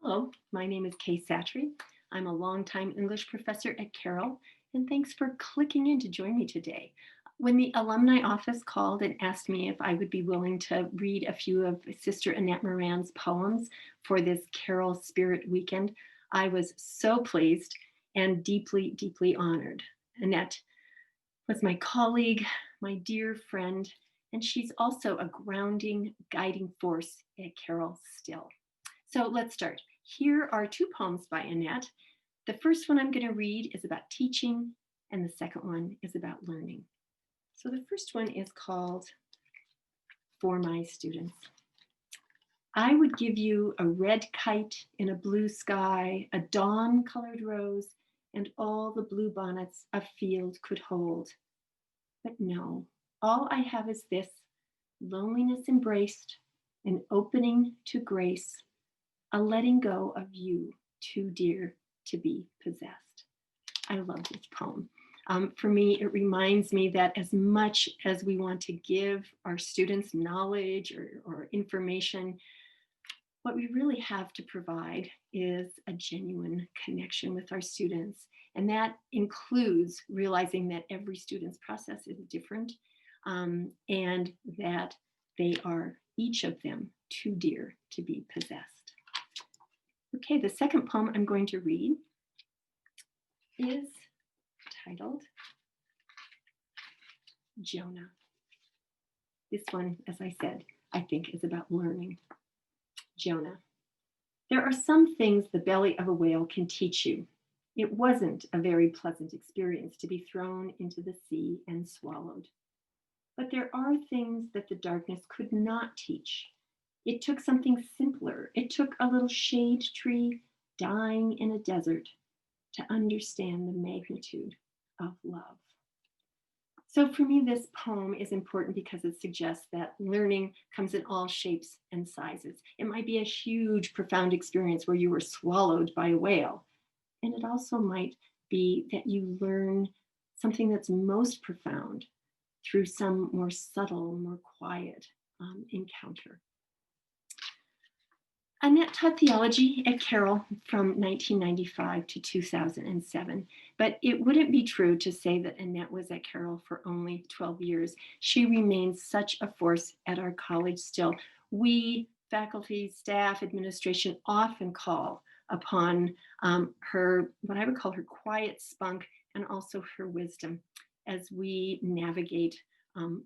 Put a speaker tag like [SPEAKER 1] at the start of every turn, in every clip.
[SPEAKER 1] Hello, my name is Satre. I'm a longtime English professor at Carroll, and thanks for clicking in to join me today. When the alumni office called and asked me if I would be willing to read a few of Sister Annette Moran's poems for this Carroll Spirit Weekend, I was so pleased and deeply, deeply honored. Annette was my colleague, my dear friend, and she's also a grounding, guiding force at Carroll still. So let's start. Here are two poems by Annette. The first one I'm going to read is about teaching, and the second one is about learning. So the first one is called For My Students. I would give you a red kite in a blue sky, a dawn-colored rose, and all the blue bonnets a field could hold. But no, all I have is this, loneliness embraced, an opening to grace, a letting go of you too dear to be possessed. I love this poem. For me, it reminds me that as much as we want to give our students knowledge or information, what we really have to provide is a genuine connection with our students. And that includes realizing that every student's process is different, and that they are, each of them, too dear to be possessed. Okay, the second poem I'm going to read is titled Jonah. This one, as I said, I think is about learning. Jonah. There are some things the belly of a whale can teach you. It wasn't a very pleasant experience to be thrown into the sea and swallowed. But there are things that the darkness could not teach. It took something simpler. It took a little shade tree dying in a desert to understand the magnitude of love. So for me, this poem is important because it suggests that learning comes in all shapes and sizes. It might be a huge, profound experience where you were swallowed by a whale. And it also might be that you learn something that's most profound through some more subtle, more quiet encounter. Annette taught theology at Carroll from 1995 to 2007, but it wouldn't be true to say that Annette was at Carroll for only 12 years. She remains such a force at our college still. We, faculty, staff, administration, often call upon her, what I would call her quiet spunk, and also her wisdom as we navigate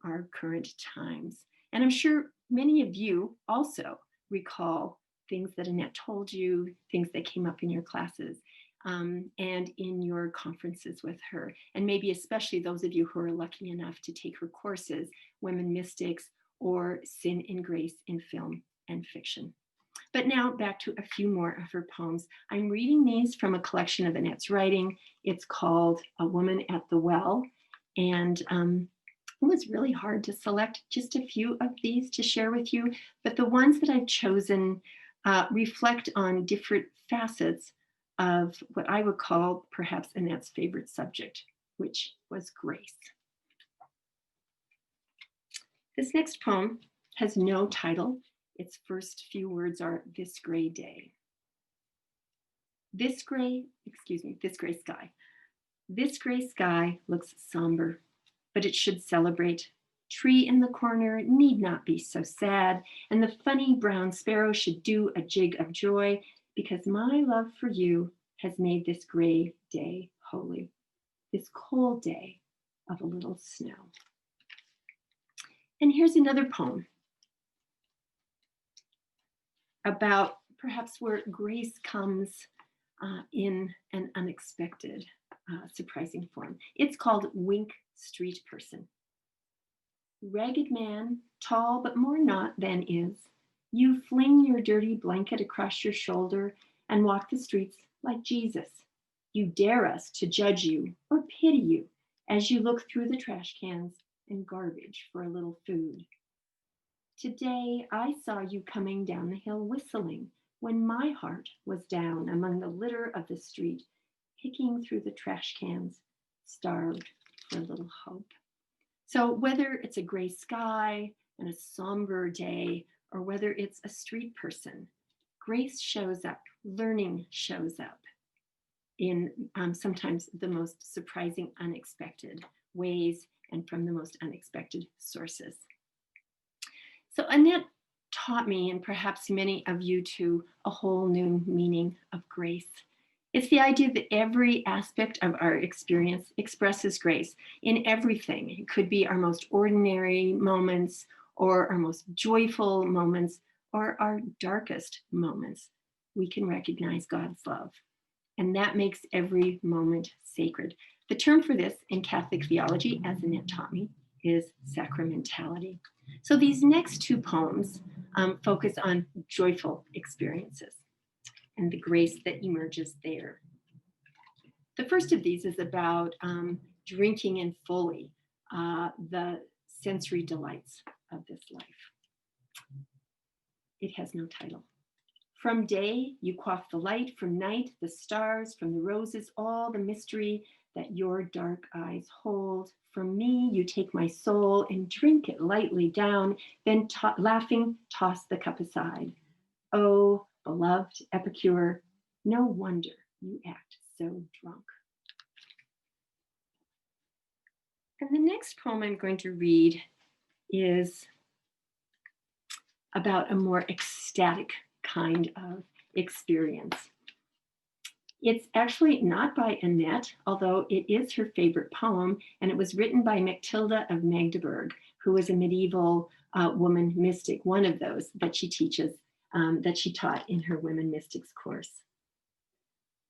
[SPEAKER 1] our current times. And I'm sure many of you also recall things that Annette told you, things that came up in your classes and in your conferences with her. And maybe especially those of you who are lucky enough to take her courses, Women Mystics or Sin and Grace in Film and Fiction. But now back to a few more of her poems. I'm reading these from a collection of Annette's writing. It's called A Woman at the Well. And it was really hard to select just a few of these to share with you, but the ones that I've chosen reflect on different facets of what I would call perhaps Annette's favorite subject, which was grace. This next poem has no title. Its first few words are this gray day. This gray sky. This gray sky looks somber, but it should celebrate. Tree in the corner need not be so sad, and the funny brown sparrow should do a jig of joy, because my love for you has made this gray day holy, this cold day of a little snow. And here's another poem about perhaps where grace comes in an unexpected, surprising form. It's called Wink Street Person. Ragged man, tall but more not than is, you fling your dirty blanket across your shoulder and walk the streets like Jesus. You dare us to judge you or pity you as you look through the trash cans and garbage for a little food. Today, I saw you coming down the hill whistling when my heart was down among the litter of the street, picking through the trash cans, starved for a little hope. So whether it's a gray sky and a somber day, or whether it's a street person, grace shows up learning shows up in sometimes the most surprising, unexpected ways and from the most unexpected sources. So Annette taught me, and perhaps many of you too, a whole new meaning of grace. It's the idea that every aspect of our experience expresses grace in everything. It could be our most ordinary moments, or our most joyful moments, or our darkest moments. We can recognize God's love, and that makes every moment sacred. The term for this in Catholic theology, as Annette taught me, is sacramentality. So these next two poems focus on joyful experiences and the grace that emerges there. The first of these is about drinking in fully the sensory delights of this life. It has no title. From day, you quaff the light, from night, the stars, from the roses, all the mystery that your dark eyes hold. From me, you take my soul and drink it lightly down, then laughing, toss the cup aside. Oh, beloved epicure, no wonder you act so drunk. And the next poem I'm going to read is about a more ecstatic kind of experience. It's actually not by Annette, although it is her favorite poem, and it was written by Matilda of Magdeburg, who was a medieval woman mystic, one of those that she teaches, that she taught in her Women Mystics course.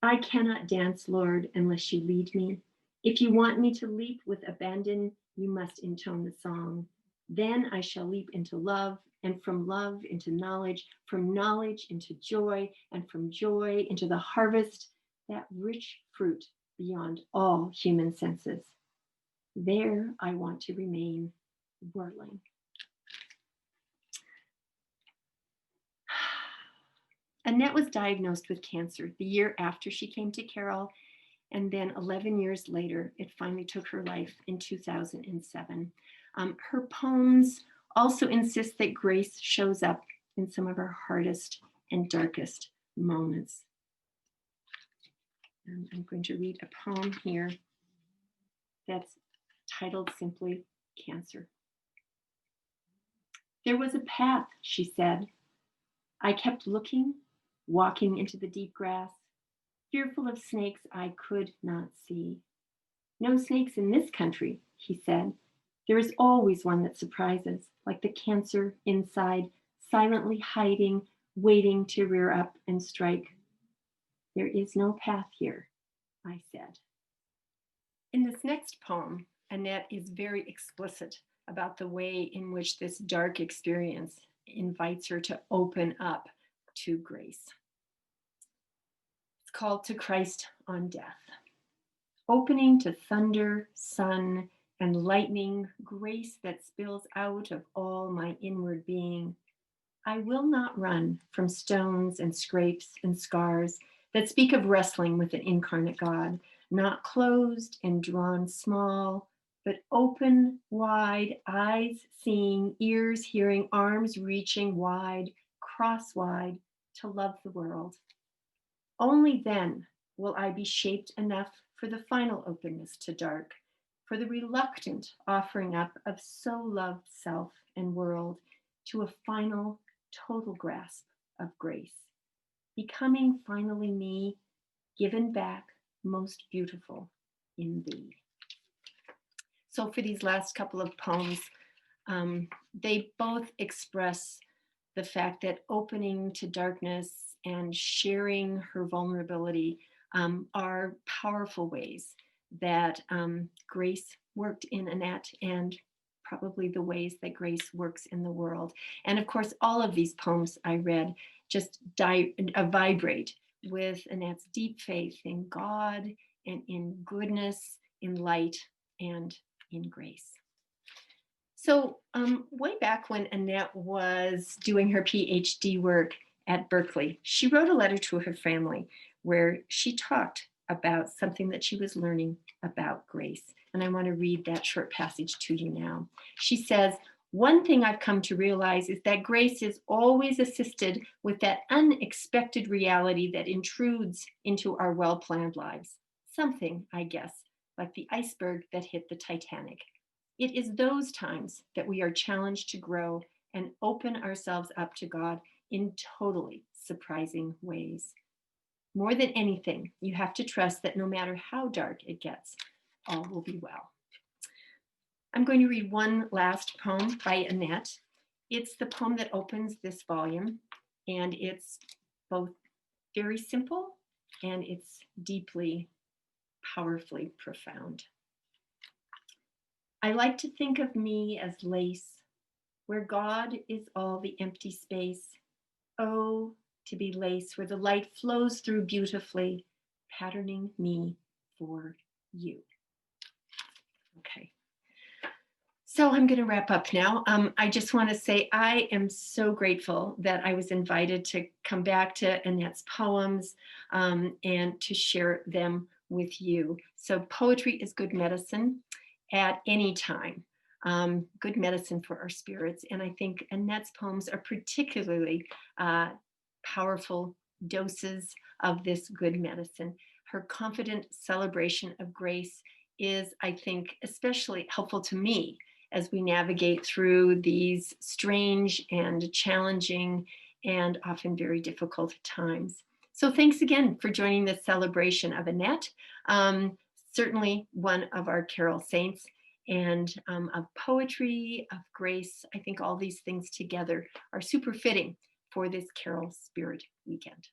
[SPEAKER 1] I cannot dance, Lord, unless you lead me. If you want me to leap with abandon, you must intone the song. Then I shall leap into love, and from love into knowledge, from knowledge into joy, and from joy into the harvest, that rich fruit beyond all human senses. There I want to remain, whirling. Annette was diagnosed with cancer the year after she came to Carroll, and then 11 years later, it finally took her life in 2007. Her poems also insist that grace shows up in some of our hardest and darkest moments. And I'm going to read a poem here that's titled simply Cancer. There was a path, she said. I kept looking, walking into the deep grass, fearful of snakes I could not see. No snakes in this country, he said. There is always one that surprises, like the cancer inside, silently hiding, waiting to rear up and strike. There is no path here, I said. In this next poem, Annette is very explicit about the way in which this dark experience invites her to open up to grace. It's called To Christ on Death. Opening to thunder, sun, and lightning, grace that spills out of all my inward being. I will not run from stones and scrapes and scars that speak of wrestling with an incarnate God, not closed and drawn small, but open wide, eyes seeing, ears hearing, arms reaching wide, cross-wide, to love the world. Only then will I be shaped enough for the final openness to dark, for the reluctant offering up of so loved self and world to a final, total grasp of grace, becoming finally me, given back most beautiful in thee. So for these last couple of poems, they both express the fact that opening to darkness and sharing her vulnerability are powerful ways that grace worked in Annette, and probably the ways that grace works in the world. And of course, all of these poems I read just vibrate with Annette's deep faith in God and in goodness, in light, and in grace. So way back when Annette was doing her PhD work at Berkeley, she wrote a letter to her family where she talked about something that she was learning about grace. And I want to read that short passage to you now. She says, One thing I've come to realize is that grace is always assisted with that unexpected reality that intrudes into our well-planned lives. Something, I guess, like the iceberg that hit the Titanic. It is those times that we are challenged to grow and open ourselves up to God in totally surprising ways. More than anything, you have to trust that no matter how dark it gets, all will be well. I'm going to read one last poem by Annette. It's the poem that opens this volume, and it's both very simple and it's deeply, powerfully profound. I like to think of me as lace, where God is all the empty space. Oh, to be lace, where the light flows through beautifully, patterning me for you. Okay. So I'm going to wrap up now. I just want to say I am so grateful that I was invited to come back to Annette's poems and to share them with you. So poetry is good medicine at any time, good medicine for our spirits. And I think Annette's poems are particularly powerful doses of this good medicine. Her confident celebration of grace is, I think, especially helpful to me as we navigate through these strange and challenging and often very difficult times. So thanks again for joining this celebration of Annette, certainly one of our Carroll saints, and of poetry, of grace. I think all these things together are super fitting for this Carroll Spirit Weekend.